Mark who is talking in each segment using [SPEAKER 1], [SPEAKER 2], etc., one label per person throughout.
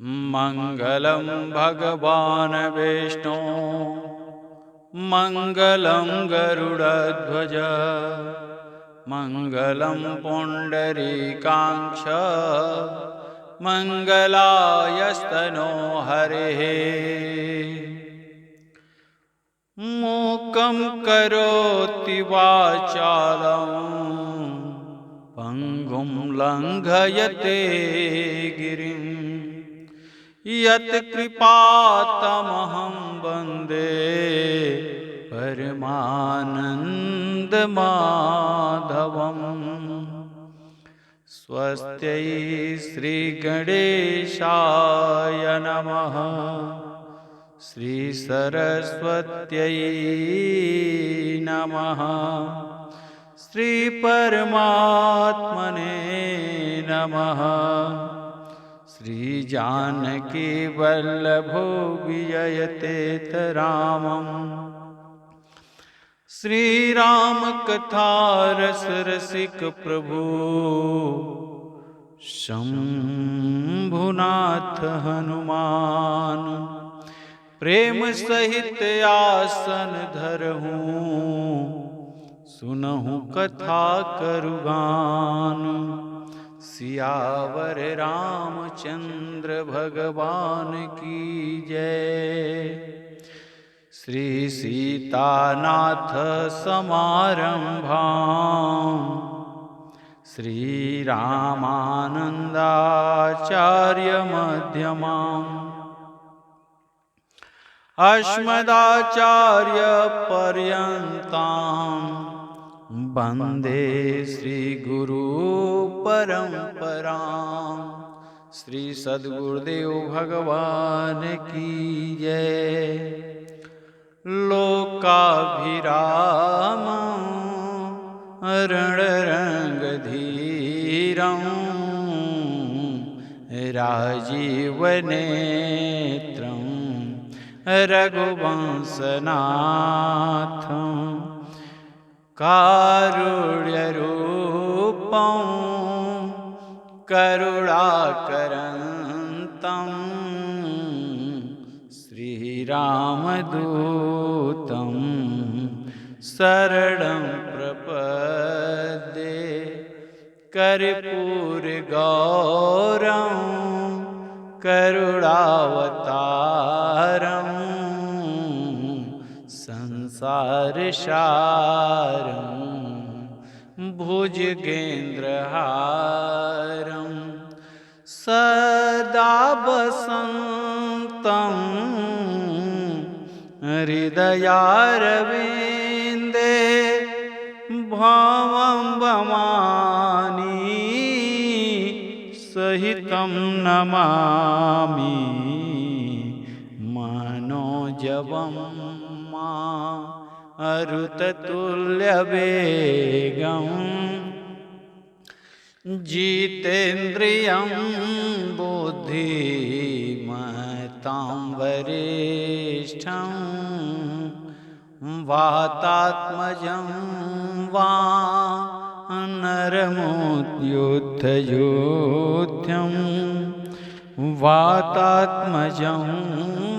[SPEAKER 1] मंगलम भगवान विष्णु मंगलम गरुड़ध्वज मंगलम पुंडरीकाक्ष मंगलायस्तनो हरिः। मूकं करोति वाचालं पंगुं लंघयते गिरिं यत्कृपातमहं वन्दे परमानन्दमाधवम्। स्वस्त्यै श्रीगणेशाय नमः। श्री सरस्वत्यै नमः। श्री परमात्मने नमः। श्री जानकी वल्लभो विजयतेतरामम्। श्री राम कथा रस रसिक प्रभु शंभुनाथ हनुमान। प्रेम सहित आसन धरहूँ सुनहु कथा करुगान। सियावर रामचंद्र भगवान की जय। श्री सीतानाथ समारंभां श्री रामानंदाचार्य मध्यमाम् अस्मदाचार्य पर्यन्तां वन्दे श्री गुरु परंपरां। श्री सद्गुरुदेव भगवान की जय। लोकाभिरामं रणरंगधीरं राजीवनेत्रं रघुवंशनाथं कारुण्यरूपं करुणाकरन्तं श्रीरामदूतं शरणं प्रपद्ये। कर्पूरगौरं करुणावतारं संसारसारं भुजगेन्द्रहारं सदा वसन्तं हृदयारविन्दे भवं भवानी सहितं नमामि। मनोजवं मारुततुल्यवेगं जितेन्द्रियं बुद्धिमतां वरिष्ठं वातात्मजं वानरमोद्युद्धयोध्यं वातात्मजं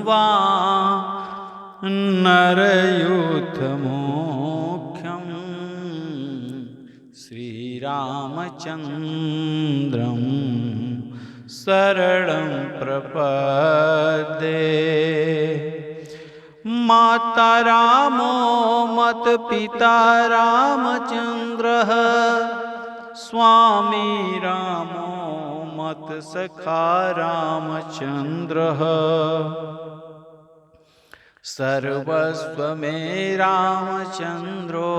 [SPEAKER 1] वानरयूथमुख्यं श्रीरामचन्द्रं शरणं प्रपद्ये। माता रामो मत पिता रामचन्द्रः स्वामी रामो मत सखा रामचन्द्रः। सर्वस्व में रामचन्द्रो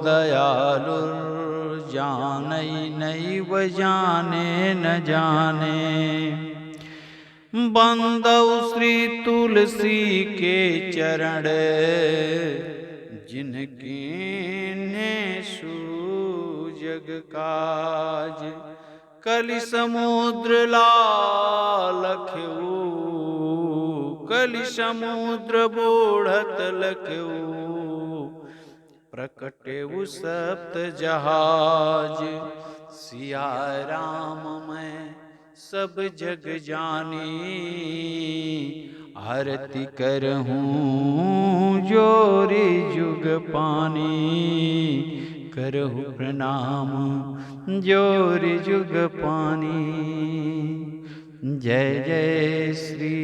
[SPEAKER 1] दयालुर्जानै नैव जाने न जाने। बंदौ श्री तुलसी के चरण जिनके ने सूजग काज। कलि समुद्र लालख्यू कलि समुद्र बोढ़त लख्यू। प्रकटेउ सप्त जहाज सिया राम मैं सब जग जानी, आरती करहूँ जोरी जुग पानी, करहु प्रणाम जोरी जुग पानी। जय जय श्री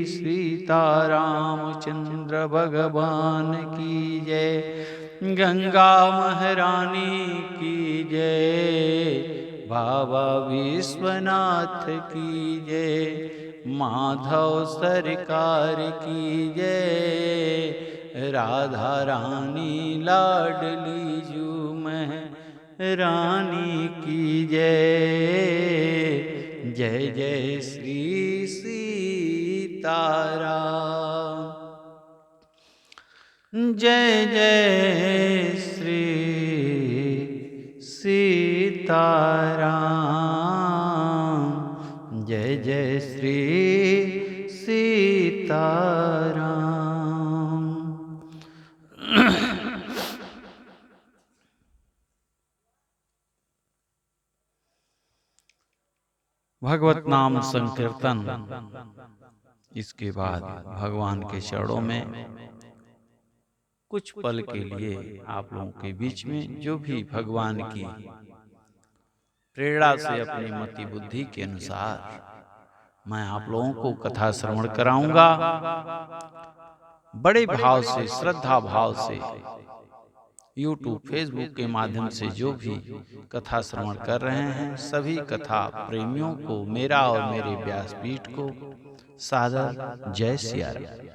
[SPEAKER 1] सीतारामचंद्र भगवान की जय, गंगा महारानी की जय, बाबा विश्वनाथ की जय, माधव सरकार की जय, राधा रानी लाडली झूम रानी की जय। जय जय श्री सीताराम, जय जय श्री सीताराम, जय जय श्री सीताराम। भगवत नाम संकीर्तन, इसके बाद भगवान के चरणों में कुछ पल के लिए आप लोगों के बीच में जो भी भगवान की प्रेरणा से अपनी मति बुद्धि के अनुसार मैं आप लोगों को कथा श्रवण कराऊंगा। बड़े भाव से, श्रद्धा भाव से YouTube, Facebook के माध्यम से जो भी कथा श्रवण कर रहे हैं, सभी कथा प्रेमियों को मेरा और मेरे व्यासपीठ को सादर जय सिया राम।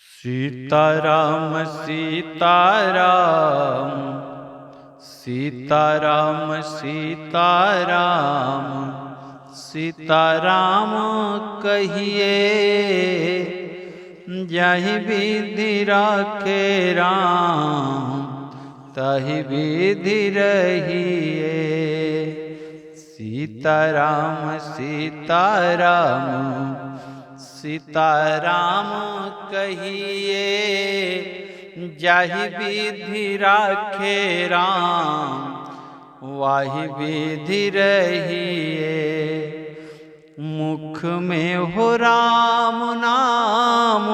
[SPEAKER 1] सीताराम सीताराम, सीताराम सीताराम, सीताराम कहिए, जाहि विधि राखे राम, ताहि विधि रहिए। सीताराम सीताराम, सीताराम कहिए, जाहि विधि राखे राम, वाहि विधि रहिए। मुख में हो राम नाम,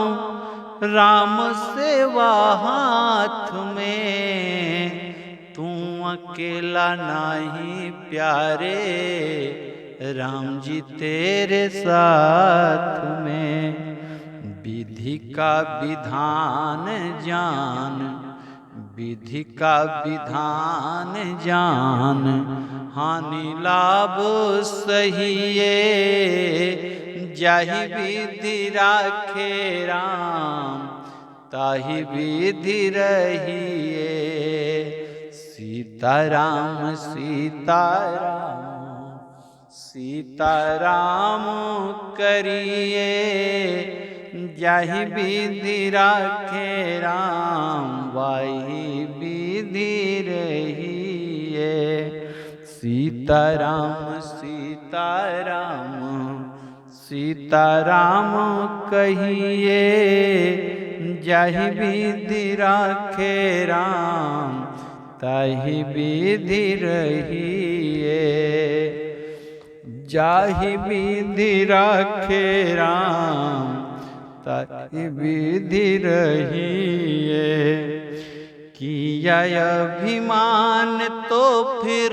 [SPEAKER 1] राम सेवा हाथ में, तू अकेला नाही प्यारे, राम जी तेरे साथ में। विधि का विधान जान, विधि का विधान जान, हानि लाभ सहिए, जाहि विधि राखे राम, ताहि विधि रहिए। सीताराम सीताराम, सीताराम करिए, जाहि विधि राखे राम, वाहि विधि रहिए। सीताराम सीताराम, सीताराम कहिए, जाहि विधि राखे राम, ताहि विधि रहिए। जाहि विधि राखे राम, ताहि विधि रहिए। किया अभिमान तो फिर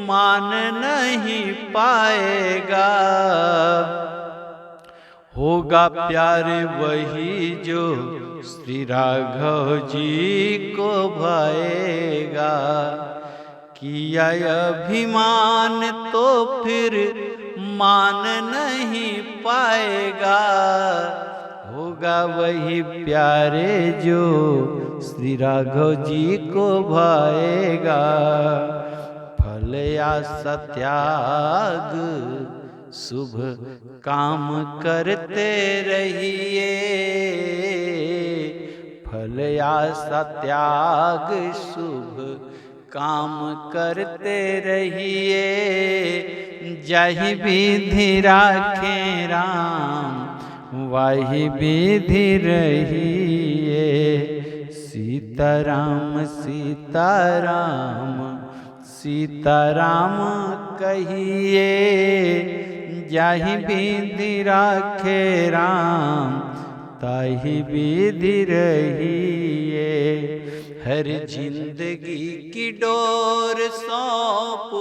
[SPEAKER 1] मान नहीं पाएगा, होगा प्यारे वही जो श्री राघव जी को भाएगा। किया अभिमान तो फिर मान नहीं पाएगा, होगा वही प्यारे जो श्री राघव जी को भाएगा। फल आशा त्याग शुभ काम करते रहिए, फल आशा त्याग शुभ काम करते रहिए। जाहि विधि राखे राम, वाहि विधि रहिए। सीता सीताराम सीताराम सीताराम कहिए, जाहि विधि राखे राम ताहि विधि रहिए। हर जिंदगी की डोर सौंप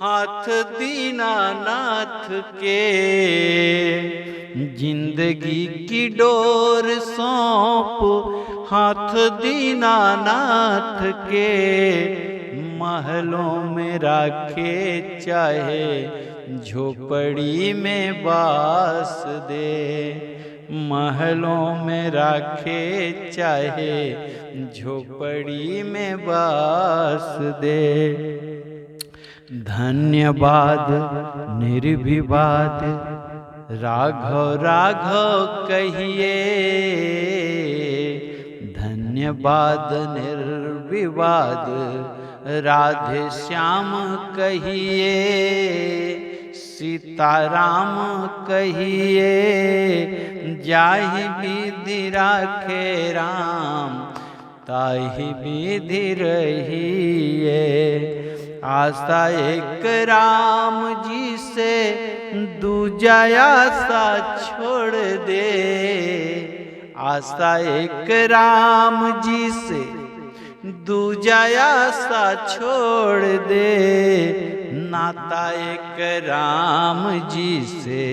[SPEAKER 1] हाथ दीनानाथ के, जिंदगी की डोर सौंप हाथ दीनानाथ के। महलों में राखे चाहे झोपड़ी में बास दे, महलों में राखे चाहे झोपड़ी में बास दे। धन्यवाद निर्विवाद राघव राघव कहिए, धन्यवाद निर्विवाद राधे श्याम कहिए। सीताराम कहिए, जाहि विधि राखे राम ताहि विधि रहिए। आशा एक राम जी से दूजा आशा छोड़ दे, आशा एक राम जी से दूजा आशा छोड़ दे। नाता एक राम जी से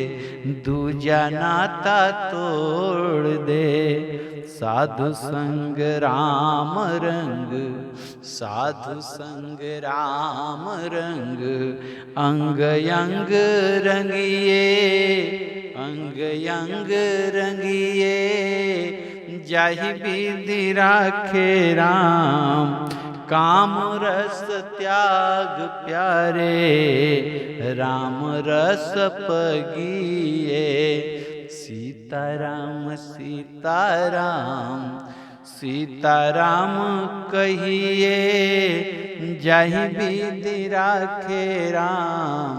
[SPEAKER 1] दूजा नाता तोड़ दे। साधु संग राम रंग, साधु संग राम रंग, अंग अंग रंगिए, अंग अंग रंगिए। जाहि विधि राखे राम काम रस त्याग प्यारे, राम रस पगिए। सीताराम सीताराम सीताराम कहिए, जाहि विधि राखे राम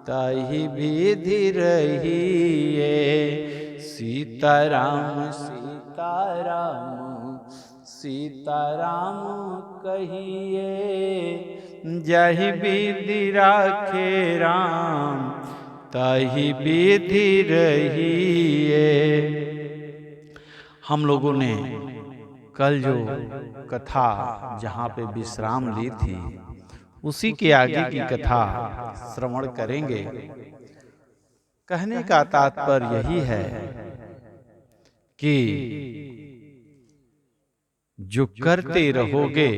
[SPEAKER 1] ताहि विधि रहिए। सीताराम सीताराम सीताराम कहिए, जाहि विधि राखे राम ताहि विधि रहिए। हम लोगों ने कल जो कथा जहाँ पे विश्राम ली थी, उसी के आगे की कथा श्रवण करेंगे। कहने का तात्पर्य यही है कि जो करते रहोगे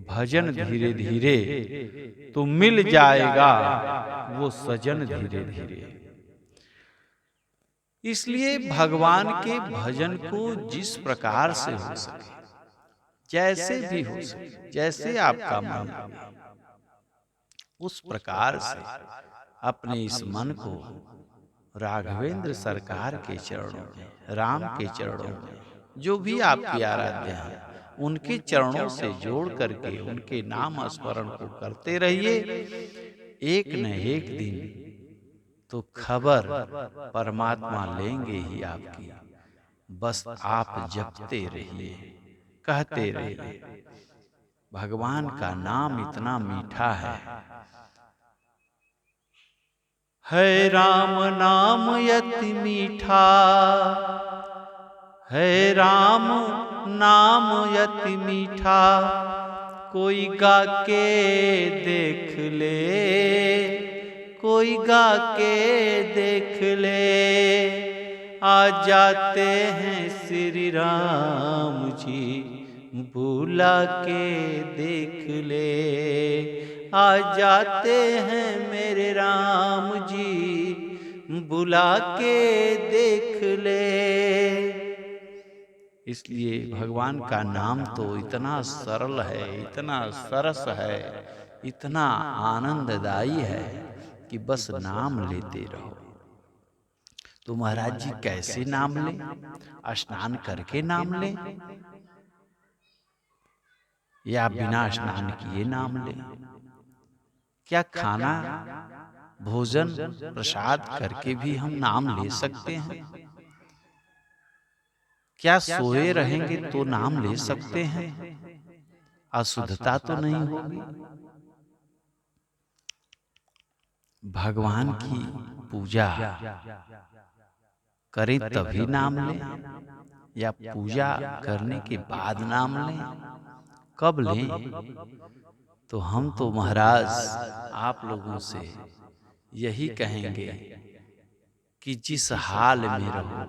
[SPEAKER 1] भजन धीरे धीरे तो मिल जाएगा वो सजन धीरे धीरे। इसलिए भगवान के भजन को जिस प्रकार से हो सके, जैसे भी हो सके, जैसे आपका मन उस प्रकार से अपने इस मन को राघवेंद्र सरकार के चरणों में, राम के चरणों में, जो भी आपकी आराध्य है उनके चरणों से जोड़ करके उनके नाम स्मरण को करते रहिए। एक न एक दिन तो खबर परमात्मा लेंगे ही आपकी। बस आप जपते रहिए, कहते रहिए। भगवान का नाम इतना मीठा है राम नाम यति मीठा, है राम नाम यति मीठा। कोई गा के देख ले, कोई गा के देख ले। आ जाते हैं श्री राम जी, बुला के देख ले। आ जाते हैं मेरे राम जी, बुला के देख ले। इसलिए भगवान का नाम तो इतना सरल है, इतना सरस है, इतना आनंददायी है कि बस नाम लेते रहो। तो महाराज जी कैसे नाम लें? स्नान करके नाम लें या बिना स्नान किए नाम लें? क्या खाना भोजन प्रसाद करके भी हम नाम ले सकते हैं? क्या सोए रहेंगे तो नाम ले सकते हैं? अशुद्धता तो नहीं होगी? भगवान की पूजा करें तभी नाम लें, या पूजा करने के बाद नाम लें? कब लें? तो हम तो महाराज आप लोगों से यही कहेंगे कि जिस हाल में रहो,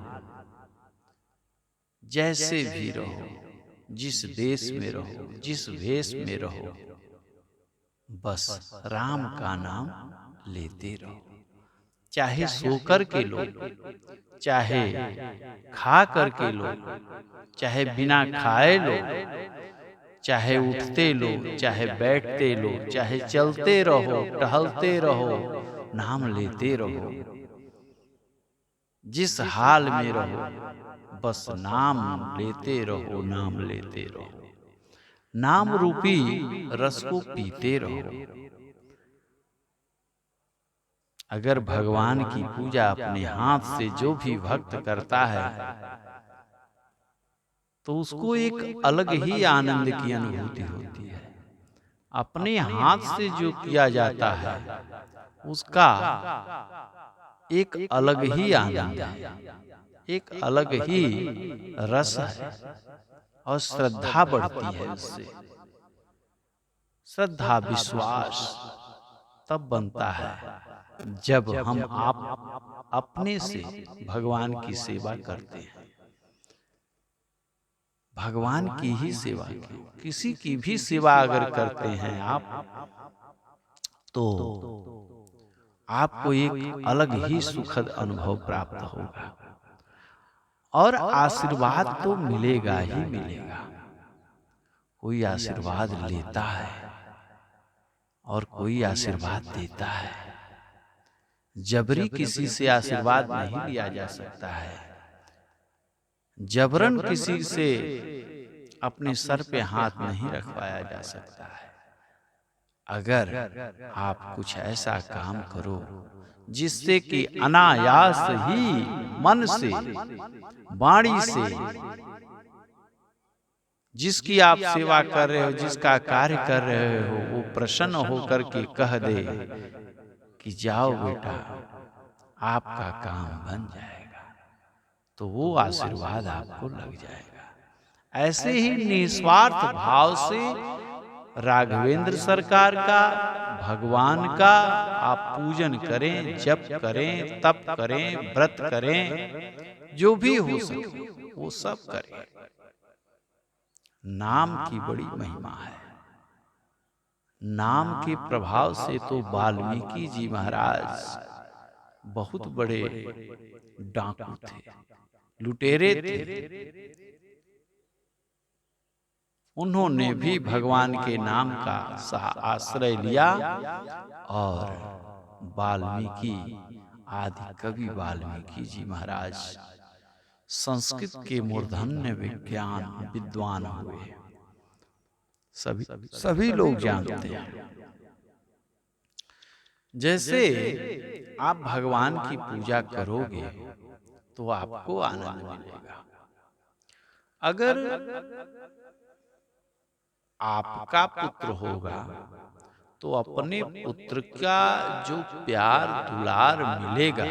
[SPEAKER 1] जैसे भी रहो, जिस देश में रहो, जिस वेश में रहो, बस राम का नाम लेते रहो। चाहे सो कर के लो, चाहे खा कर के लो, चाहे बिना खाए लो, चाहे उठते लो, चाहे बैठते लो, चाहे चलते रहो, टहलते रहो, नाम लेते रहो। जिस हाल में रहो, बस नाम लेते रहो, नाम लेते रहो। नाम रूपी रस को पीते रहो। अगर भगवान की पूजा अपने हाथ से जो भी भक्त करता है, तो उसको एक अलग ही आनंद की अनुभूति होती है। अपने हाथ से जो किया जाता है, उसका एक अलग ही आनंद है, एक अलग ही रस है, और श्रद्धा बढ़ती है उससे। श्रद्धा विश्वास तब बनता है जब हम आप अपने से भगवान की सेवा करते हैं। भगवान की ही सेवा की, किसी की भी सेवा अगर करते हैं आप, तो आपको एक अलग ही सुखद अनुभव प्राप्त होगा, और आशीर्वाद तो मिलेगा ही मिलेगा। कोई आशीर्वाद लेता है और कोई आशीर्वाद देता है। जबरी किसी से आशीर्वाद नहीं लिया जा सकता है। जबरन किसी से अपने सर पे हाथ नहीं रखवाया जा सकता है। अगर आप कुछ ऐसा काम करो जिससे कि अनायास ही मन से, वाणी से, जिसकी आप सेवा कर रहे हो, जिसका कार्य कर रहे हो, वो प्रसन्न होकर के कह दे कि जाओ बेटा, आपका काम बन जाएगा, तो वो आशीर्वाद आपको लग जाएगा। ऐसे ही निस्वार्थ भाव से राघवेंद्र सरकार का, भगवान का आप पूजन करें, जप करें, तप करें, व्रत करें, जो भी हो सके वो सब करें। नाम की बड़ी महिमा है। नाम के प्रभाव से तो वाल्मीकि जी महाराज बहुत बड़े डाकू थे, लुटेरे थे। उन्होंने भी भगवान के नाम का आश्रय लिया, और वाल्मीकि, आदि कवि वाल्मीकि जी महाराज संस्कृत के मूर्धन्य विज्ञान विद्वान हुए। सभी लोग जानते हैं। जैसे आप भगवान की पूजा करोगे तो आपको आनंद मिलेगा। अगर आपका पुत्र होगा तो अपने पुत्र का जो प्यार दुलार मिलेगा,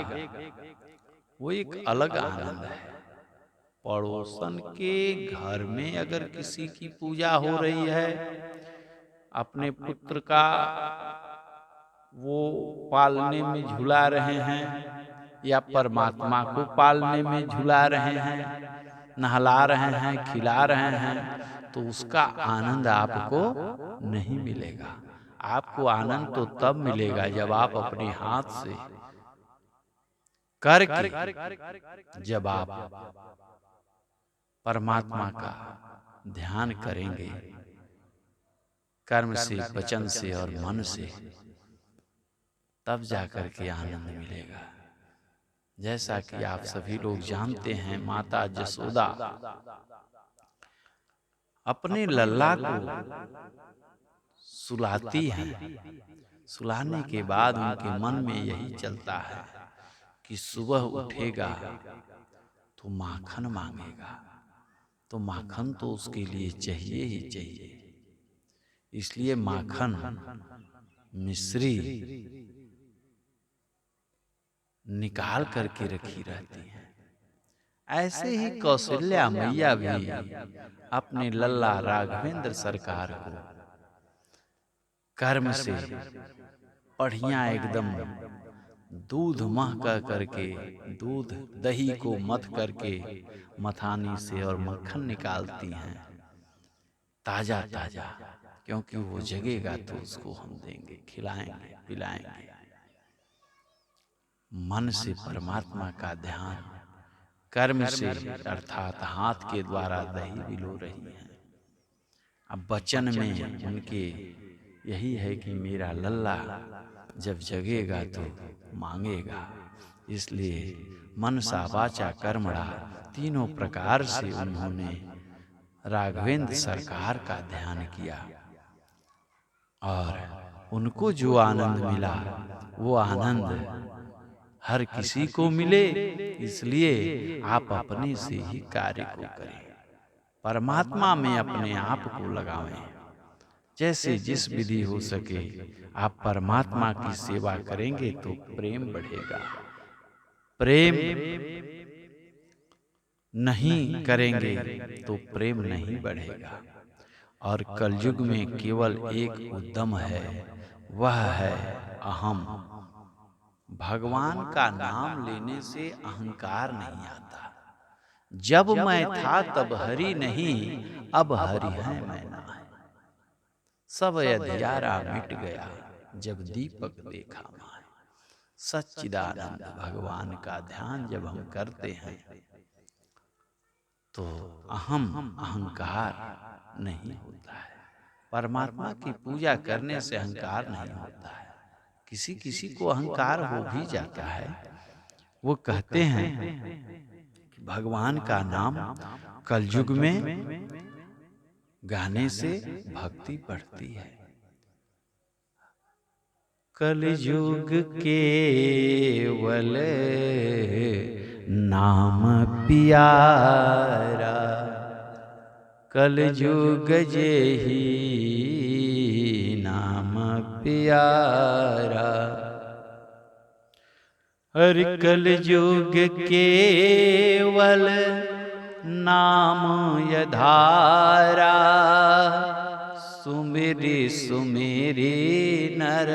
[SPEAKER 1] वो एक अलग आनंद है। पड़ोसन के घर में अगर किसी की पूजा हो रही है, अपने पुत्र का वो पालने में झुला रहे हैं, या परमात्मा को पालने में झुला रहे हैं, नहला रहे हैं, खिला रहे हैं, तो उसका आनंद आपको नहीं मिलेगा। आपको आनंद तो तब मिलेगा जब आप अपने हाथ से करके, जब आप परमात्मा का ध्यान करेंगे, कर्म से, वचन से और मन से, तब जाकर के आनंद मिलेगा। जैसा कि आप सभी लोग जानते हैं, माता जसोदा अपने लल्ला को सुलाती हैं। सुलाने के बाद उनके मन में यही चलता है कि सुबह उठेगा तो माखन मांगेगा, तो माखन तो उसके लिए चाहिए ही चाहिए। इसलिए माखन मिश्री निकाल करके रखी रहती है। ऐसे ही कौशल्या मैया भी अपने लल्ला राघवेंद्र सरकार को कर्म से बढ़िया एकदम दूध मह कर करके, दूध दही को मथ करके मथानी से और मक्खन निकालती हैं ताजा ताजा, क्योंकि वो जगेगा तो उसको हम देंगे, खिलाएंगे, पिलाएंगे। मन से परमात्मा का ध्यान, कर्म से अर्थात हाथ के द्वारा दही बिलो रही हैं। अब वचन में उनके यही है कि मेरा लल्ला जब जगेगा तो मांगेगा। इसलिए मनसा वाचा कर्मणा तीनों प्रकार से उन्होंने राघवेंद्र सरकार का ध्यान किया और उनको जो आनंद मिला वो आनंद हर किसी को मिले। इसलिए आप अपने से ही कार्य को करें, परमात्मा में अपने आप को लगावें। जैसे जिस विधि हो सके आप परमात्मा की सेवा करेंगे तो प्रेम बढ़ेगा। प्रेम नहीं करेंगे तो प्रेम नहीं बढ़ेगा। और कलयुग में केवल एक उद्यम है, वह है अहम। भगवान का नाम लेने से अहंकार नहीं आता। जब मैं था तब हरि नहीं, अब हरि है मैं ना है। सब अंधियारा मिट गया जब दीपक देखा माए। सच्चिदानंद भगवान का ध्यान जब हम करते हैं तो अहम अहंकार नहीं होता है। परमात्मा की पूजा करने से अहंकार नहीं होता है। किसी किसी को अहंकार हो भी जाता है। वो कहते हैं कि भगवान का नाम कलयुग में गाने से भक्ति बढ़ती है। कलयुग केवल नाम पियारा, कलयुग जेहि नाम पियारा। हर कलयुग केवल नाम यधारा, सुमिरि सुमिरि नर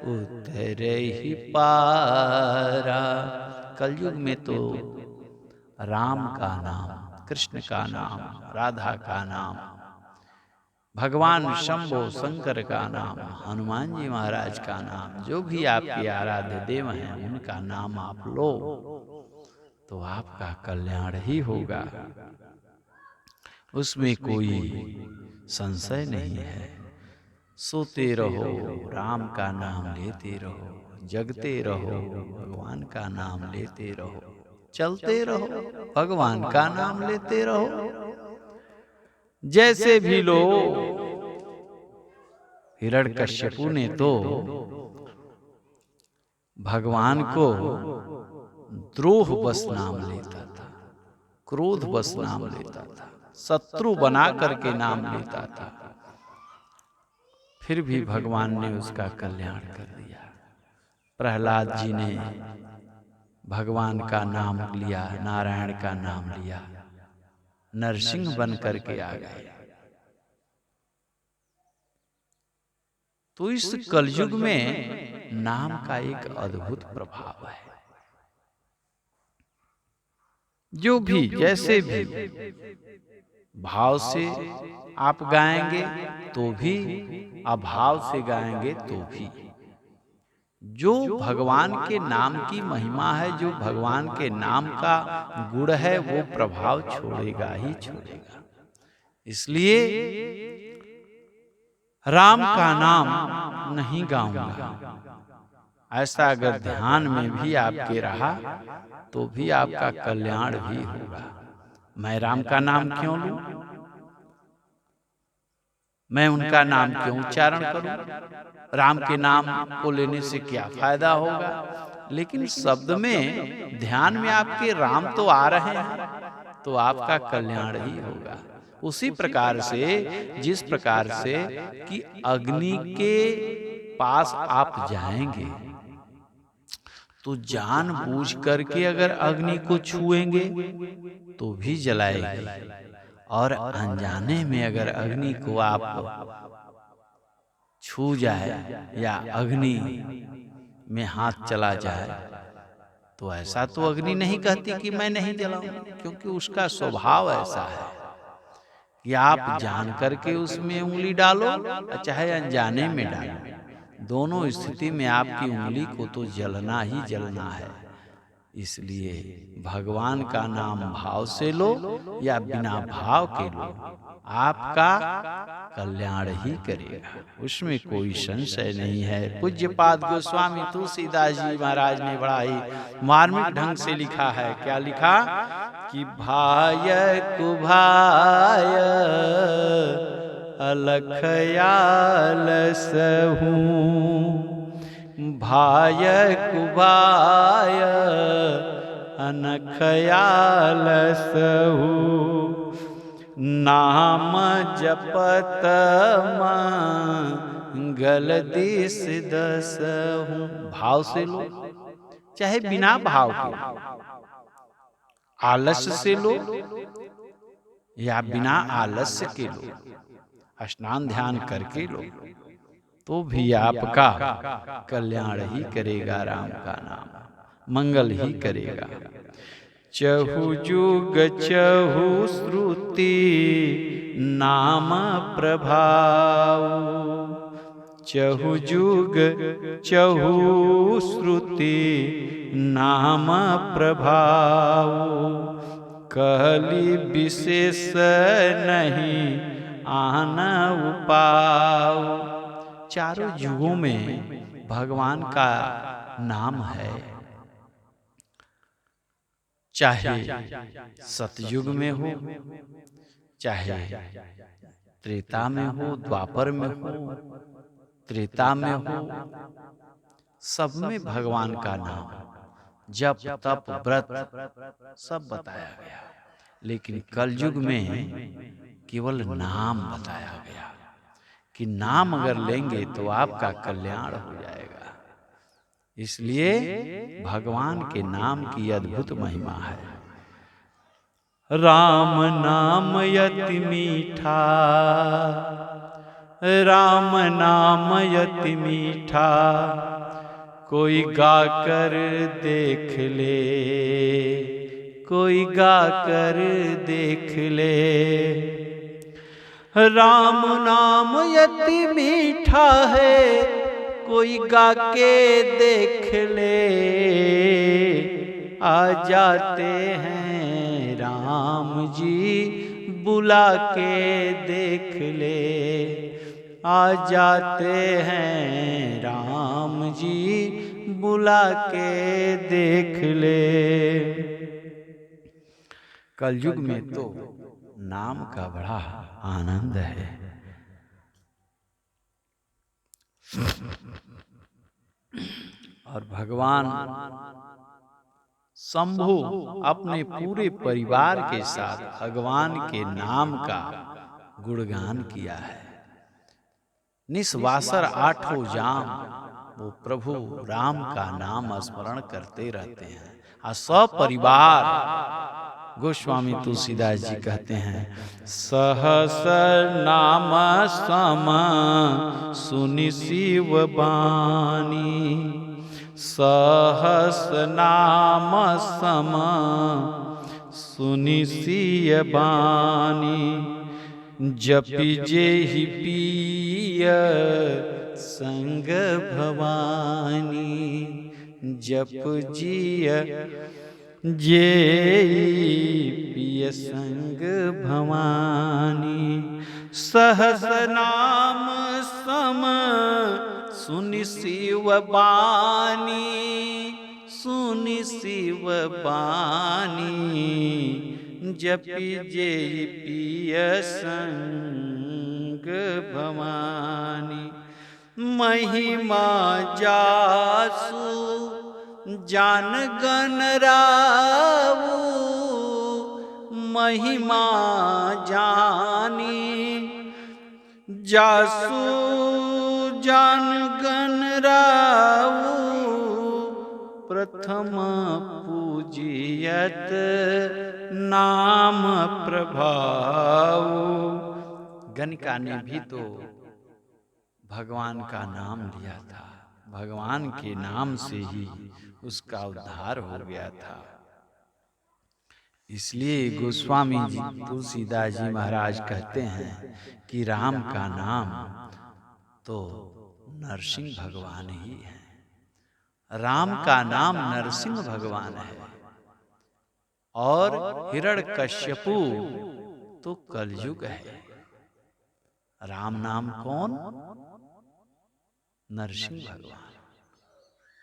[SPEAKER 1] उतरहि पारा। कलयुग में तो राम का नाम, कृष्ण का नाम, राधा का नाम, भगवान शंभो शंकर का नाम, हनुमान जी महाराज का नाम, जो भी आपके आराध्य देव हैं उनका नाम आप लो तो आपका कल्याण ही होगा, उसमें कोई संशय नहीं है। सोते रहो राम का नाम लेते रहो, जगते रहो भगवान का नाम लेते रहो, चलते रहो भगवान का नाम लेते रहो। जैसे भी लो, हिरण्यकश्यपु ने तो भगवान को द्रोह बस नाम लेता था, क्रोध बस नाम लेता था, शत्रु बना करके नाम लेता था, फिर भी भगवान ने उसका कल्याण कर दिया। प्रहलाद जी ने भगवान का नाम लिया, नारायण का नाम लिया, नरसिंह बन करके आ गए। तो इस कलयुग में नाम का एक अद्भुत प्रभाव है। जो भी जैसे भी भाव से आप गाएंगे तो भी, अभाव से गाएंगे तो भी, जो भगवान के नाम की महिमा है, जो भगवान के नाम का गुण है, वो प्रभाव छोड़ेगा ही छोड़ेगा। इसलिए राम का नाम नहीं गाऊंगा, ऐसा अगर ध्यान में भी आपके रहा तो भी आपका कल्याण भी होगा। मैं राम का नाम क्यों लूं? मैं उनका नाम क्यों उच्चारण करूं? राम के नाम को लेने से क्या फायदा होगा? लेकिन शब्द में, ध्यान में आपके राम तो आ रहे हैं, तो आपका कल्याण ही होगा। उसी प्रकार से, जिस प्रकार से कि अग्नि के पास आप जाएंगे तो जानबूझ करके अगर अग्नि को छुएंगे तो भी जलाएगी, और अनजाने में अगर अग्नि को आप छू जाए या अग्नि में हाथ चला जाए तो ऐसा तो अग्नि नहीं कहती कि मैं नहीं जलाऊं, क्योंकि उसका स्वभाव ऐसा है कि आप जान करके उसमें उंगली डालो चाहे अनजाने में डालो, दोनों स्थिति में आपकी उंगली को तो जलना ही जलना है। इसलिए भगवान का नाम भाव से लो या बिना भाव के लो, आपका कल्याण ही करेगा, उसमें कोई संशय नहीं है। पूज्यपाद गोस्वामी तुलसीदास जी महाराज ने बड़ा ही मार्मिक ढंग से लिखा है। क्या लिखा कि भाय कुभाय अलख आलसहु, भाय कुभाय अनख आलसहु, नाम जपत मंगल दिस दसहु। भाव से लो चाहे बिना भाव के, आलस्य से लो या बिना आलस्य के लो, स्नान ध्यान करके लो, तो भी आपका कल्याण ही करेगा। राम का नाम मंगल ही करेगा। चहु जुग चहु श्रुति नाम प्रभाव, चहु जुग चहु श्रुति नाम प्रभाव, कहली विशेष नहीं आन उपाव। चारों युगों में भगवान का नाम है, चाहे सतयुग में हो, चाहे त्रेता में हो, द्वापर में हो, त्रेता में हो, सब में भगवान का नाम जप तप व्रत सब बताया गया। लेकिन कलयुग में केवल नाम बताया गया कि नाम अगर लेंगे तो आपका कल्याण हो जाएगा। इसलिए भगवान के नाम की अद्भुत महिमा है। राम नाम यति मीठा, राम नाम यति मीठा, कोई गाकर देख ले, कोई गाकर देख ले। राम नाम यति मीठा है, कोई गा के देख ले। आ जाते हैं राम जी बुला के देख ले, आ जाते हैं राम जी बुला के देख ले। कलयुग में तो नाम का बड़ा आनंद है। और भगवान शंभु अपने पूरे परिवार के साथ भगवान के नाम का गुणगान किया है। निस्वासर आठों जाम वो प्रभु राम का नाम स्मरण करते रहते हैं। और सपरिवार गोस्वामी तुलसीदास जी कहते हैं, सहस नाम सम सुनि शिव बानी, सहस नाम सम सुनि सिय बानी, जपि जेहि पिय संग भवानी, जप जिय जेहि पिय संग भवानी। सहस नाम सम सुनि शिव बानी, सुनि शिव बानी, जपि जेहि पिय संग भवानी। महिमा जासु जान गन रावु, महिमा जानी, जासु जान गन राऊ, प्रथम पूजियत नाम प्रभाव। गणिका ने भी तो भगवान का नाम लिया था, भगवान के नाम से ही उसका उद्धार हो गया था। इसलिए गोस्वामी जी तुलसीदास जी महाराज कहते हैं कि राम का नाम तो नरसिंह भगवान ही है। राम का नाम नरसिंह भगवान है और हिरण्यकश्यपु तो कलयुग है। राम नाम कौन? नरसिंह भगवान।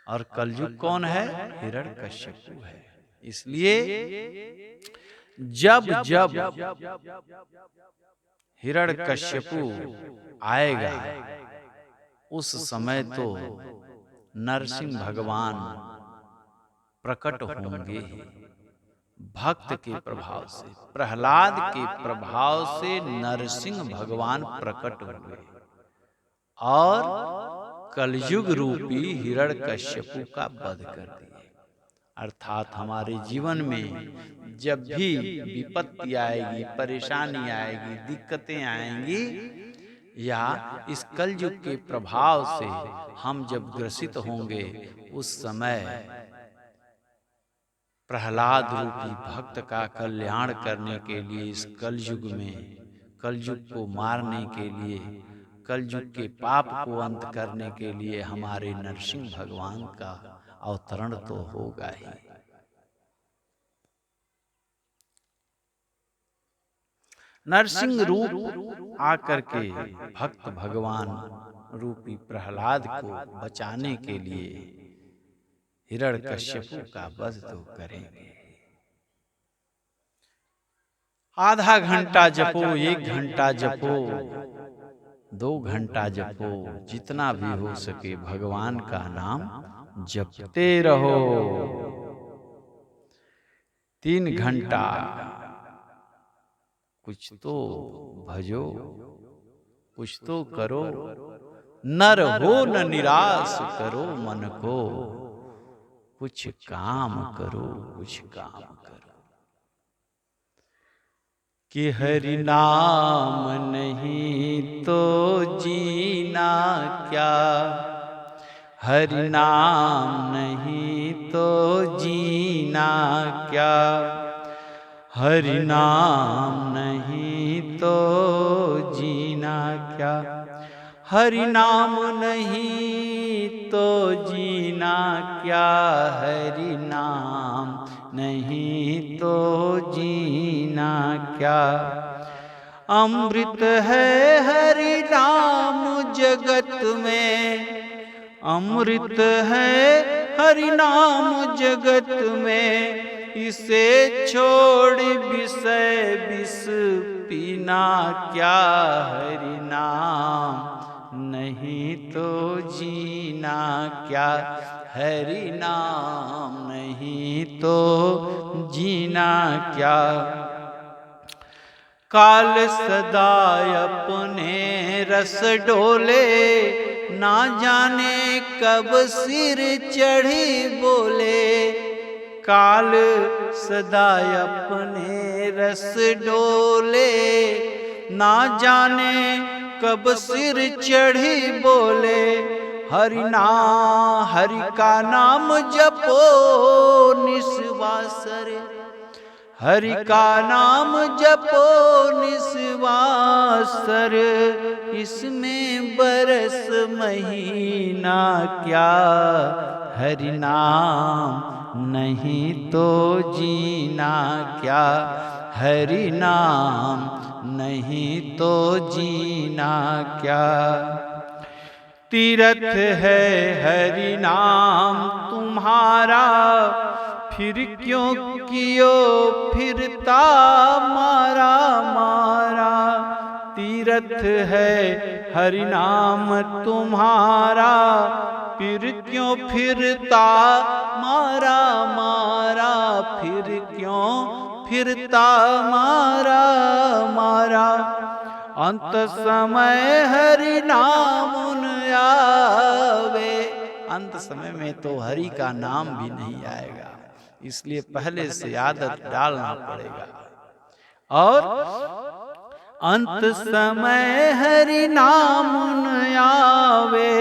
[SPEAKER 1] और कलयुग कौन है? हिरण्यकश्यपु है। इसलिए जब जब हिरण्यकश्यपु आएगा उस समय तो नरसिंह भगवान प्रकट होंगे ही। भक्त के प्रभाव से, प्रहलाद के प्रभाव से नरसिंह भगवान प्रकट हुए और कलयुग रूपी हिरण्यकश्यपु का वध कर दिए। अर्थात हमारे जीवन में जब भी विपत्ति आएगी, परेशानी आएगी, दिक्कतें आएंगी, या इस कलयुग के प्रभाव से हम जब ग्रसित होंगे, उस समय प्रहलाद रूपी भक्त का कल्याण करने के लिए, इस कलयुग में कलयुग को मारने के लिए, कलयुग के पाप को अंत करने के लिए हमारे नरसिंह भगवान का अवतरण तो होगा ही। नरसिंह रूप आकर के भक्त भगवान रूपी प्रहलाद को बचाने के लिए हिरण्यकश्यपु का वध तो करेंगे। आधा घंटा जपो, 1 घंटा जपो, 2 घंटा जपो, जितना भी हो सके भगवान का नाम जपते रहो। 3 घंटा कुछ तो भजो, कुछ तो करो। नर हो न निराश करो मन को, कुछ काम करो, कुछ काम करो। कि हरि नाम नहीं तो जीना क्या, हरि नाम नहीं तो जीना क्या, हरि नाम नहीं तो जीना क्या, हरि नाम नहीं तो जीना क्या, हरि नाम नहीं तो जीना क्या। अमृत है हरि नाम जगत में, अमृत है हरि नाम जगत में, इसे छोड़ विषय विष पीना क्या, हरि नाम नहीं तो जीना क्या, हरि नाम नहीं तो जीना क्या। काल सदा अपने रस डोले, ना जाने कब सिर चढ़ी बोले, काल सदा अपने रस डोले, ना जाने कब सिर चढ़ी बोले, हरि का नाम जपो निस्वासर, हरि का नाम जपो निस्वासर, इसमें बरस महीना क्या, हरि नाम नहीं तो जीना क्या, हरि नाम नहीं तो जीना क्या। तीरथ है हरि नाम तुम्हारा, फिर क्यों कियो फिरता मारा मारा, तीरथ है हरि नाम तुम्हारा, फिर क्यों फिरता मारा मारा, फिर क्यों फिरता मारा मारा, अंत समय हरि नाम आवे। अंत समय में तो हरि का नाम भी नहीं आएगा, इसलिए पहले से आदत डालना पड़ेगा। और अंत समय हरि नाम आवे,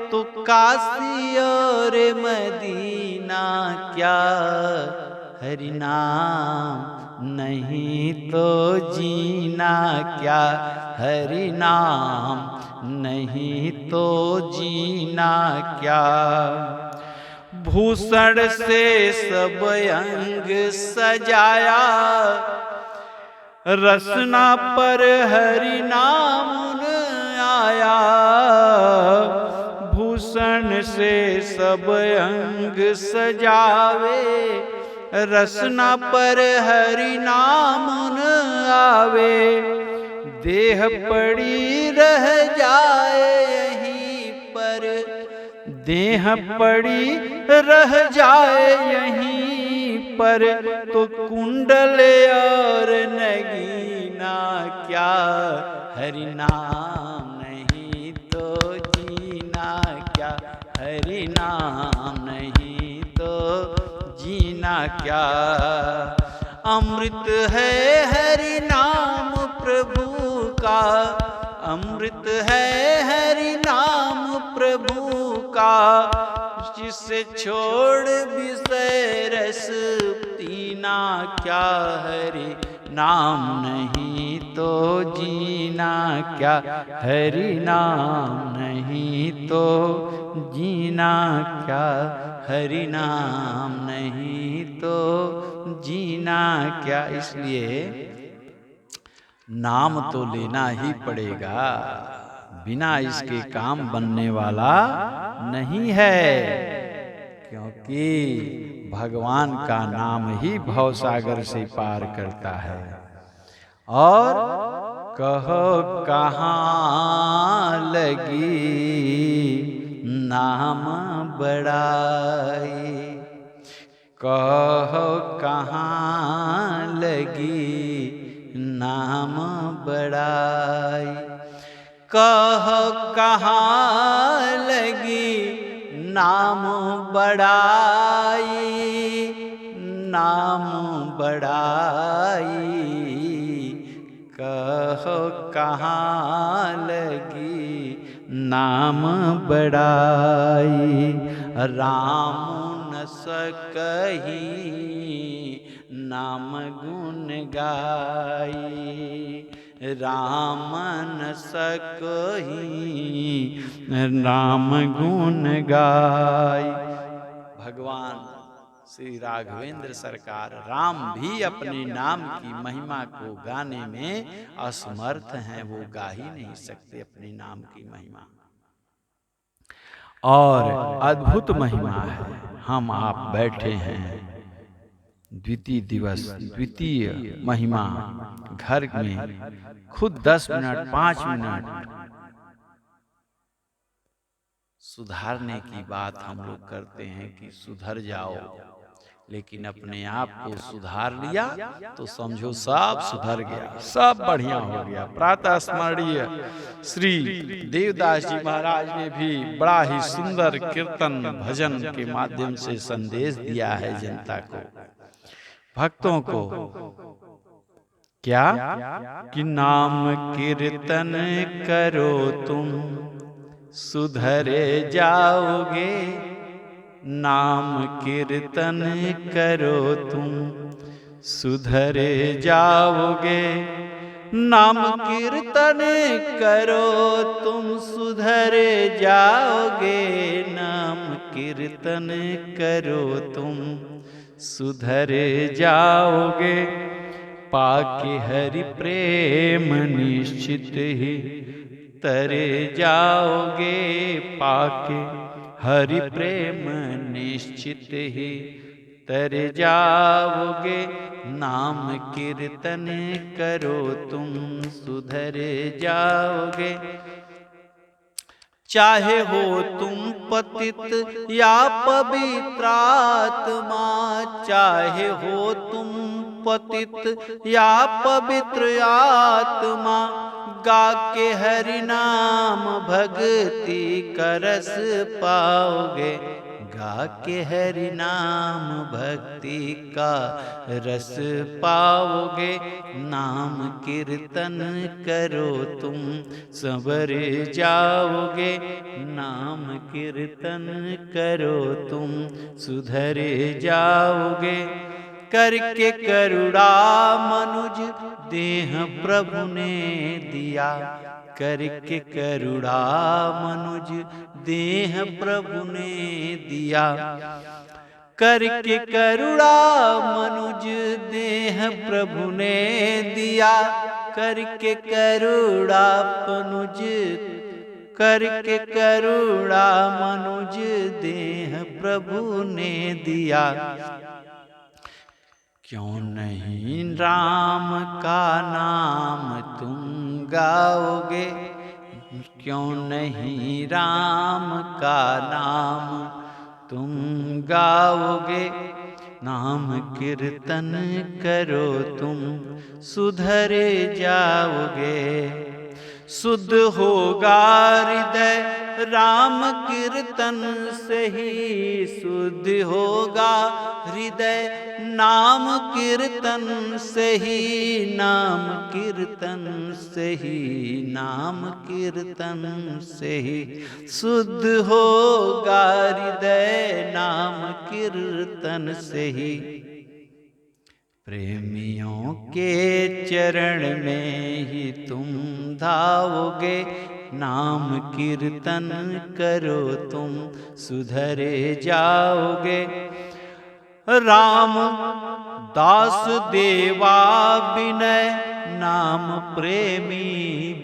[SPEAKER 1] तो काशी और मदीना क्या, हरि नाम नहीं तो जीना क्या, हरि नाम नहीं तो जीना क्या। भूषण से सब अंग सजाया, रसना पर हरि नाम आया। भूषण से सब अंग सजावे, रसना पर हरि नाम आवे। देह पड़ी रह जाए यहीं पर, देह पड़ी रह जाए यहीं पर, तो कुंडल और नगीना क्या, हरि नाम नहीं तो जीना क्या, हरि नाम नहीं तो जीना क्या। अमृत है हरि नाम प्रभु का, अमृत है हरि नाम प्रभु का। जिसे छोड़ विषय रस पीना क्या, हरि नाम नहीं तो जीना क्या, हरि नाम नहीं तो जीना क्या, हरि नाम नहीं तो जीना क्या। इसलिए नाम तो लेना ही पड़ेगा, बिना इसके काम बनने वाला नहीं है। क्योंकि भगवान का नाम ही भवसागर से पार करता है। और कहो कहाँ लगी नाम बड़ाई, कहो कहाँ लगी नाम बड़ाई, कहो कहाँ लगी नाम बड़ाई, नाम बड़ाई। कहो कहाँ लगी नाम बड़ाई। राम न सकही नाम गुण गाई, राम न सकही राम गुण गाई। भगवान श्री राघवेंद्र सरकार राम भी अपने नाम की महिमा को गाने में असमर्थ हैं, वो गा ही नहीं सकते अपने नाम की महिमा। और अद्भुत महिमा है। हम आप बैठे हैं द्वितीय दिवस, द्वितीय महिमा घर में खुद 10 मिनट 5 मिनट सुधारने की बात हम लोग करते हैं कि सुधर जाओ, लेकिन अपने आप को सुधार लिया तो समझो सब सुधर गया, सब बढ़िया हो गया। प्रातः स्मरणीय श्री देवदास जी महाराज ने भी बड़ा ही सुंदर कीर्तन भजन के माध्यम से संदेश दिया है जनता को, भक्तों को। क्या कि नाम कीर्तन करो तुम सुधरे जाओगे, नाम कीर्तन करो तुम सुधरे जाओगे, नाम कीर्तन करो तुम सुधरे जाओगे, नाम कीर्तन करो तुम सुधरे जाओगे। पाके हरि प्रेम निश्चित ही तरे जाओगे, पाके हरि प्रेम निश्चित ही तरे जाओगे, नाम कीर्तन करो तुम सुधरे जाओगे। चाहे हो तुम पतित या पवित्र आत्मा, चाहे हो तुम पतित या पवित्र आत्मा, गा के हरि नाम भक्ति का रस पाओगे। गा के हरि नाम भक्ति का रस पाओगे। नाम कीर्तन करो तुम संवर जाओगे। नाम कीर्तन करो तुम सुधर जाओगे। करके करुणा मनुज देह प्रभु ने दिया। करके करुणा मनुज देह प्रभु ने दिया। करके करुणा मनुज देह प्रभु ने दिया। करके करुणा मनुज, करके करुणा मनुज देह प्रभु ने दिया। क्यों नहीं राम का नाम तुम गाओगे। क्यों नहीं राम का नाम तुम गाओगे। नाम कीर्तन करो तुम सुधर जाओगे। शुद्ध होगा हृदय राम कीर्तन से ही। शुद्ध होगा हृदय नाम कीर्तन से ही। नाम कीर्तन से ही, नाम कीर्तन से ही शुद्ध होगा हृदय नाम कीर्तन से ही। प्रेमियों के चरण में ही तुम धाओगे। नाम कीर्तन करो तुम सुधरे जाओगे। राम दास देवा विनय नाम प्रेमी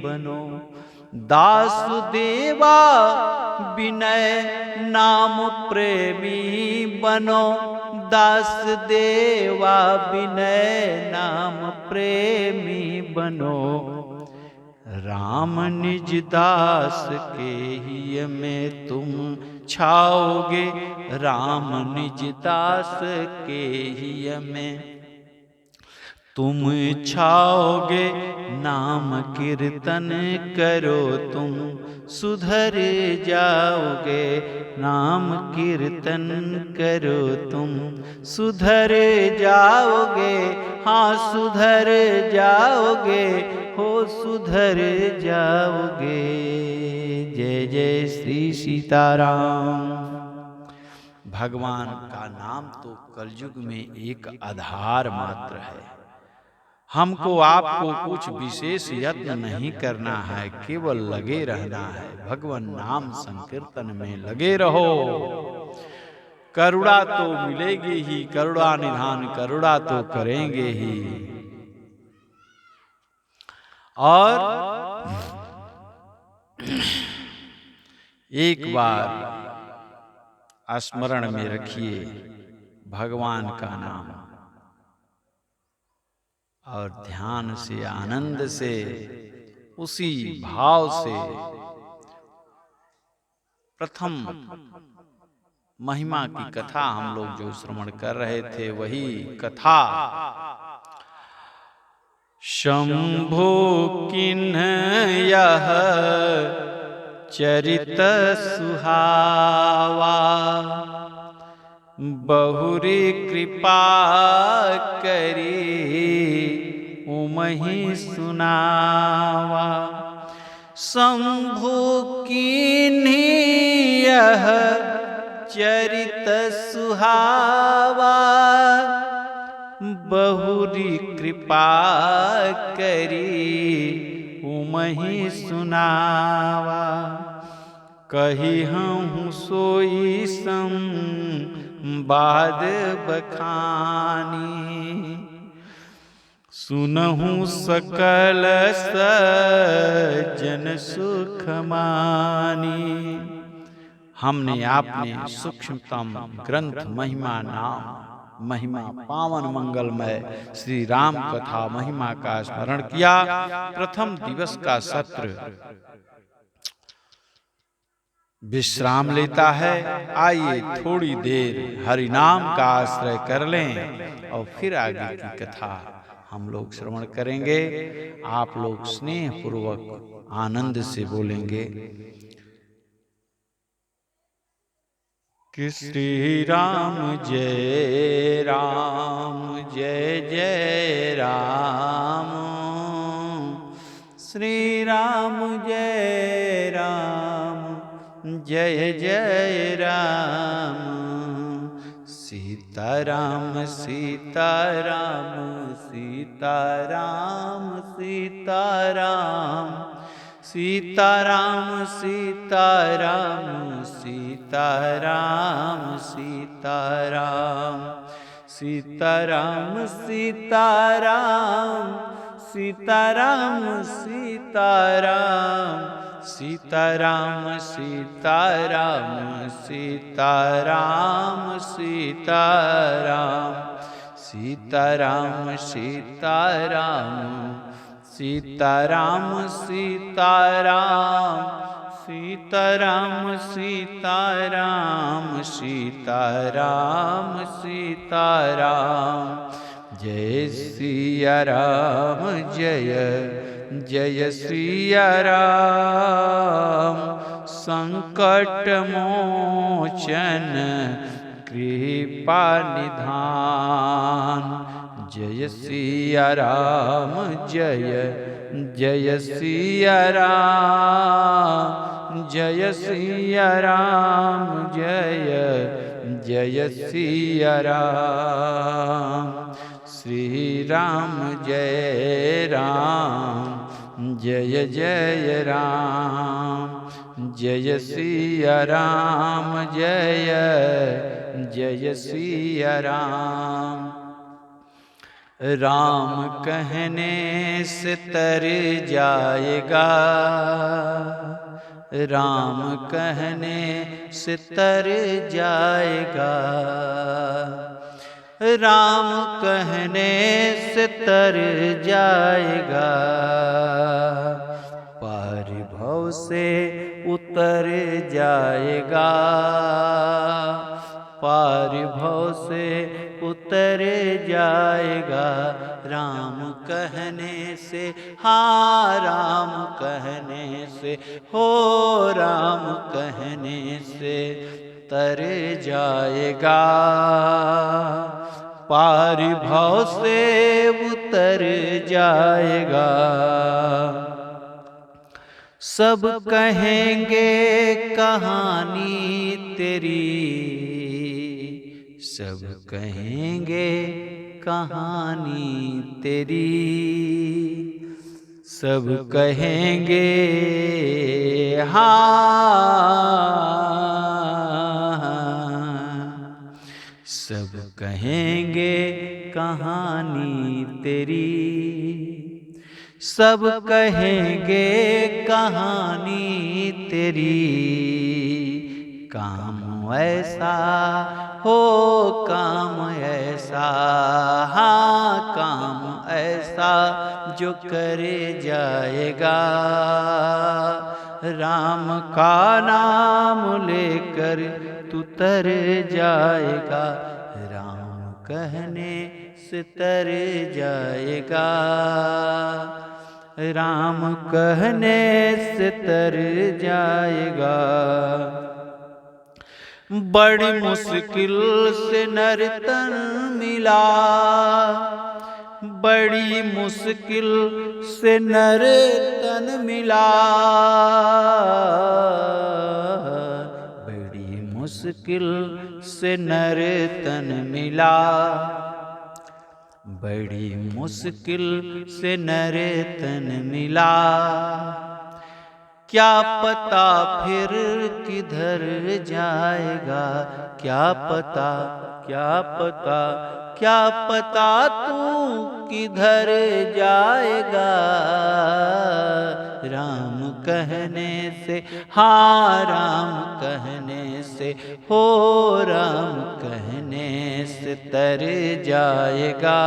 [SPEAKER 1] बनो। दास देवा विनय नाम प्रेमी बनो। दास देवा विनय नाम प्रेमी बनो। राम निज दास के ही में तुम छाओगे। राम निज दास के ही में तुम छाओगे। नाम कीर्तन करो तुम सुधर जाओगे। नाम कीर्तन करो तुम सुधर जाओगे। हाँ सुधर जाओगे, हो सुधर जाओगे। जय जय श्री सीताराम। भगवान का नाम तो कलयुग में एक आधार मात्र है। हमको आपको कुछ विशेष यत्न नहीं करना है, केवल लगे रहना है। भगवान नाम संकीर्तन में लगे रहो। करुणा तो मिलेगी ही, करुणा निधान करुणा तो करेंगे ही। और एक बार स्मरण में रखिए भगवान का नाम, और ध्यान से आनंद से उसी भाव से प्रथम महिमा की कथा हम लोग जो श्रवण कर रहे थे वही कथा शंभो किन्ह यह चरित सुहावा। बहुरी कृपा करी उमहि सुनावा। शंभु किन्हि यह चरित सुहावा। बहुरी कृपा करी उमहि सुनावा। कही हूँ सोई संवाद बखानी। सुनहु सकल सज्जन सुख मानी। हमने आपने सूक्ष्मतम ग्रंथ महिमा नाम महिमा पावन मंगलमय श्री राम कथा महिमा का स्मरण किया। प्रथम दिवस का सत्र विश्राम लेता है। आइए थोड़ी देर हरि नाम का आश्रय कर लें और फिर आगे की कथा हम लोग श्रवण करेंगे। आप लोग स्नेह पूर्वक आनंद से बोलेंगे कि श्री राम जय जय राम, श्री राम जय जय राम, सीताराम सीताराम सीताराम सीताराम, सीताराम सीताराम सीताराम सीताराम, सीताराम सीताराम सीताराम सीताराम, सीताराम सीताराम सीताराम सीताराम, सीताराम सीताराम सीताराम सीताराम, सीताराम सीताराम सीताराम सीताराम, जय सिया राम जय जय सिया राम, संकट मोचन कृपा निधान, जय सिया राम जय जय सिया राम, जय सिया राम जय जय सिया राम, श्री राम जय जय राम, जय सिया राम जय जय सिया राम, राम कहने से तर जाएगा, राम कहने से तर जाएगा, राम कहने से तर जाएगा, पार भव से उतर जाएगा, पार भव से उतर जाएगा, राम कहने से, हाँ राम कहने से, हो राम कहने से तर जाएगा, पार भव से उतर जाएगा, सब कहेंगे कहानी तेरी, सब कहेंगे कहानी तेरी, सब कहेंगे हाँ, सब कहेंगे कहानी तेरी, सब कहेंगे कहानी तेरी, काम ऐसा हो काम ऐसा, हाँ काम ऐसा जो करे जाएगा, राम का नाम लेकर तू तर जाएगा, राम कहने से तर जाएगा, राम कहने से तर जाएगा, बड़ी मुश्किल से नर तन मिला, बड़ी मुश्किल से नर तन मिला, बड़ी मुश्किल से नर तन मिला, बड़ी मुश्किल से नर तन मिला, क्या पता फिर किधर जाएगा, क्या पता क्या पता क्या पता तू किधर जाएगा, राम कहने से, हाँ राम कहने से, हो राम कहने से तर जाएगा,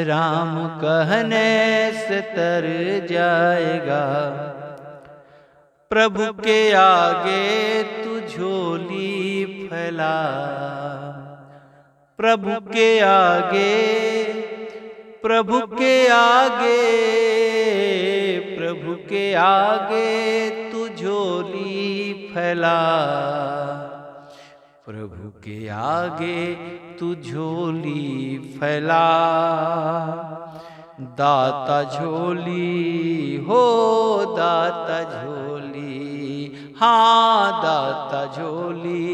[SPEAKER 1] राम कहने से तर जाएगा, प्रभु के आगे तू झोली फैला, प्रभु के आगे, प्रभु के आगे, प्रभु के आगे तू झोली फैला, प्रभु के आगे तू झोली फैला। दाता झोली हो दाता झोली, हाँ दाता झोली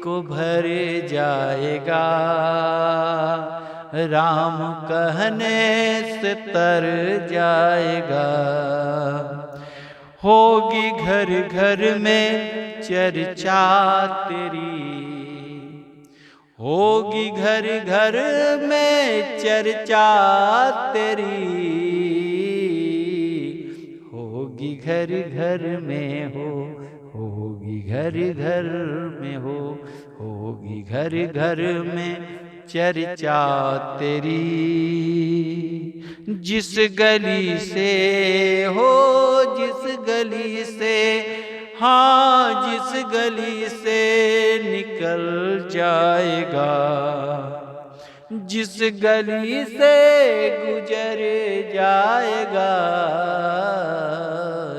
[SPEAKER 1] को भर जाएगा, राम कहने से तर जाएगा। होगी घर घर में चर्चा तेरी, होगी घर घर में चर्चा तेरी, होगी घर घर में होगी घर घर में होगी घर घर में चर्चा तेरी। जिस गली से हो, जिस गली से, हाँ जिस गली से निकल जाएगा, जिस गली से गुजर जाएगा,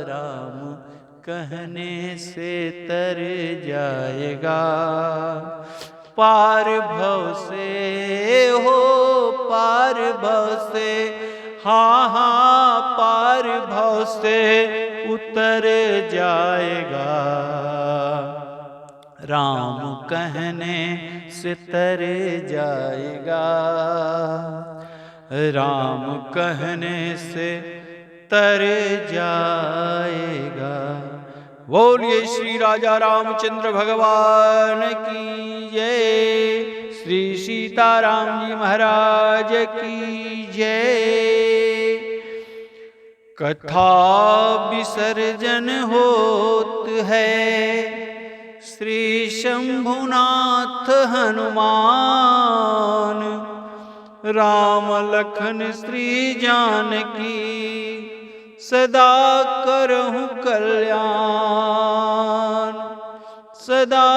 [SPEAKER 1] राम कहने से तर जाएगा। पार भव से हो पार भव से, हाँ हाँ पार भव से उतर जाएगा, राम कहने से तर जाएगा, राम कहने से तर जाएगा। बोलिए श्री राजा रामचंद्र भगवान की जय, श्री सीताराम जी महाराज की जय। कथा विसर्जन होत है श्री शंभुनाथ हनुमान, राम लखन श्री जानकी सदा करहूं कल्याण, सदा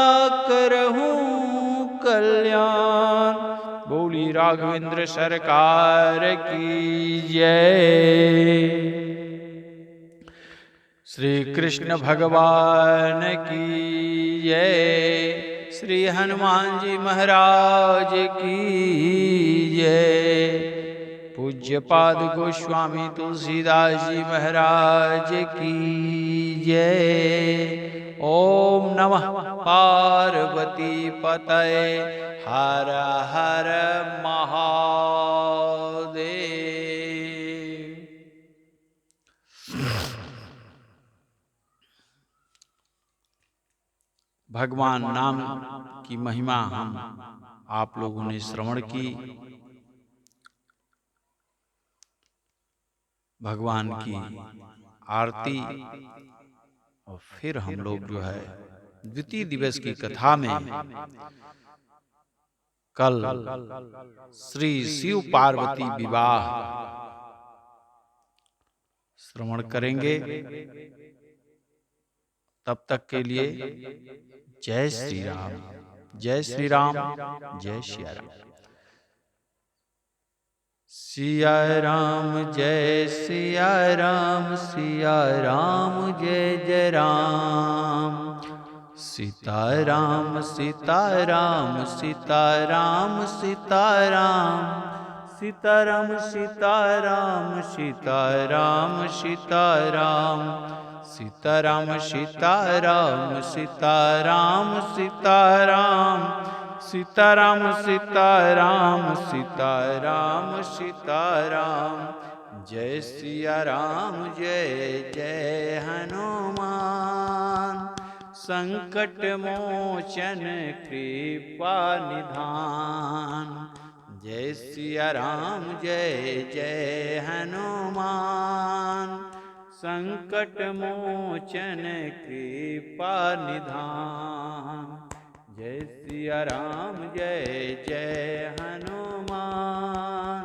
[SPEAKER 1] करहूं कल्याण। बोली राघवेंद्र सरकार की जय। श्री कृष्ण भगवान की जय, श्री हनुमान जी महाराज की जय। पूज्यपाद गोस्वामी तुलसीदास जी महाराज की जय। ओम नमः पार्वती पतये, हर हर महादेव। भगवान नाम की महिमा हम आप लोगों ने श्रवण की। भगवान की आरती और फिर हम लोग जो है द्वितीय दिवस की कथा में कल श्री शिव पार्वती विवाह श्रवण करेंगे। तब तक के लिए जय श्री राम, जय श्री राम, जय सिया राम। सिया राम जय सिया राम, सिया राम जय जय राम। सीता राम सीता राम, सीता राम सीता राम, सीता राम सीता राम, सीता राम सीता राम, सीता राम सीता राम, सीता राम सीता राम, सीता राम सीता राम, सीता राम सीता राम। जय सिया राम जय जय हनुमान, संकट मोचन कृपा निधान। जय सिया राम जय जय हनुमान, संकट मोचन कृपा निधान। जय सिया राम जय जय हनुमान,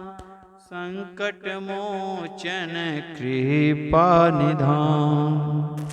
[SPEAKER 1] संकट मोचन कृपा निधान।